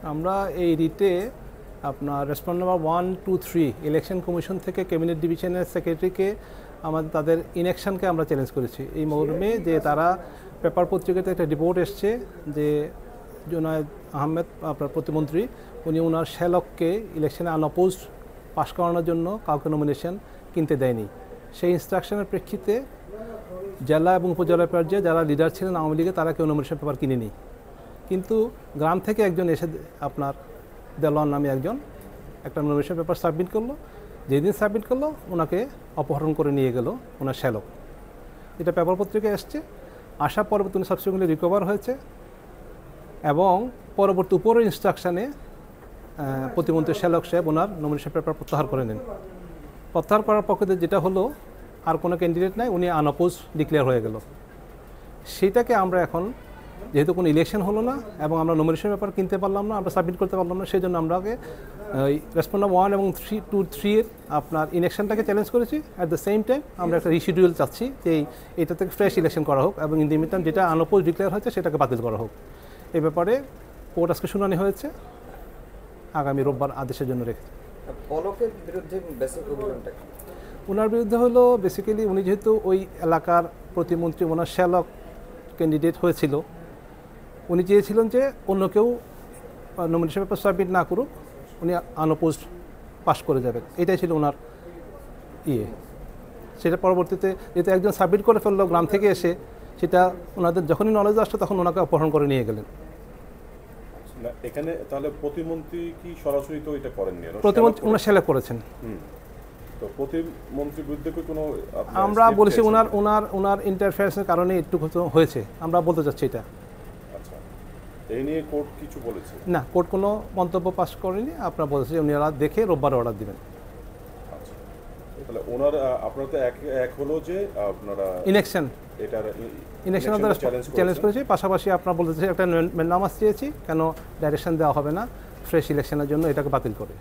আমরা এই রিটে আপনার রেসপন্স নাম্বার 1, 2, 3 ইলেকশন কমিশন থেকে ক্যাবিনেট ডিভিশনের সেক্রেটারিকে তাদের ইনঅ্যাকশনকে আমরা চ্যালেঞ্জ করেছি এই মর্মে যে তারা পেপার পত্রিকাতে একটা রিপোর্ট এসছে যে জুনায়েদ আহমেদ আপনার প্রতিমন্ত্রী উনি ওনার শ্যালককে ইলেকশনে আনঅপোজড পাশ করানোর জন্য কাউকে নমিনেশন কিনতে দেয়নি। সেই ইনস্ট্রাকশনের প্রেক্ষিতে জেলা এবং উপজেলা পর্যায়ে যারা লিডার ছিলেন আওয়ামী লীগে তারা কেউ নমিনেশন পেপার কিনেনি, কিন্তু গ্রাম থেকে একজন এসে আপনার দেলোয়ার নামে একজন একটা নমিনেশন পেপার সাবমিট করলো। যেদিন সাবমিট করলো ওনাকে অপহরণ করে নিয়ে গেল ওনার শ্যালক। এটা পেপার পত্রিকায় এসছে। আসার পরবর্তী উনি সাবসিকুয়েন্টলি রিকভার হয়েছে এবং পরবর্তী উপরের ইনস্ট্রাকশানে প্রতিমন্ত্রী শ্যালক সাহেব ওনার নমিনেশন পেপার প্রত্যাহার করে নেন। প্রত্যাহার করার পক্ষে যেটা হলো আর কোনো ক্যান্ডিডেট নাই, উনি আনঅপোজ ডিক্লেয়ার হয়ে গেল। সেটাকে আমরা এখন যেহেতু কোনো ইলেকশন হলো না এবং আমরা নমিনেশন পেপার কিনতে পারলাম না, আমরা সাবমিট করতে পারলাম না, সেই জন্য আমরা রেসপন্স নাম্বার 1 এবং 2, 3 এর আপনার ইলেকশনটাকে চ্যালেঞ্জ করেছি। অ্যাট দ্য সেম টাইম আমরা একটা রিশিডিউল চাচ্ছি যে এটা থেকে ফ্রেশ ইলেকশন করা হোক এবং ইন দি মিটার যেটা আনঅপোজ ডিক্লেয়ার হয়েছে সেটাকে বাতিল করা হোক। এই ব্যাপারে কোর্ট আজকে শুনানি হয়েছে, আগামী রোববার আদেশের জন্য রেখেছে। পলকের বিরুদ্ধে বেসিক অভিযোগটা কি? ওনার বিরুদ্ধে হলো বেসিক্যালি উনি যেহেতু ওই এলাকার প্রতিমন্ত্রী ওনার শ্যালক ক্যান্ডিডেট হয়েছিল, উনি চেয়েছিলেন যে অন্য কেউ নমিনেশন পেপার সাবমিট না করুক, উনি আনঅপোজড পাস করে যাবেন, এটাই ছিল ওনার সেটা পরবর্তীতে যেহেতু একজন সাবমিট করে ফেললো গ্রাম থেকে এসে, সেটা ওনাদের যখনই নলেজ আসলো তখন ওনাকে অপহরণ করে নিয়ে গেলেন। এখানে তাহলে প্রতিমন্ত্রী কি সরাসরি তো এটা করেননি? প্রতিমন্ত্রী ওনার শ্যালক করেছেন। তো প্রতিমন্ত্রীর বিরুদ্ধে কোনো আমরা বলেছি ওনার ইন্টারফেয়ারেন্সের কারণে একটু হয়েছে, আমরা বলতে চাচ্ছি এটা। আচ্ছা, এই নিয়ে কোর্ট কিছু বলেছে না? কোর্ট কোনো মন্তব্য পাস করেনি। আপনারা বলেছে উনারা দেখে রোববার অর্ডার দিবেন। আচ্ছা, তাহলে ওনার আপনারা তো এক হলো যে আপনারা ইলেকশন চ্যালেঞ্জ করেছি, পাশাপাশি আপনারা বলতে চাই একটা নামাজ চেয়েছি, কেন ডাইরেকশন দেওয়া হবে না ফ্রেশ ইলেকশনের জন্য এটাকে বাতিল করে।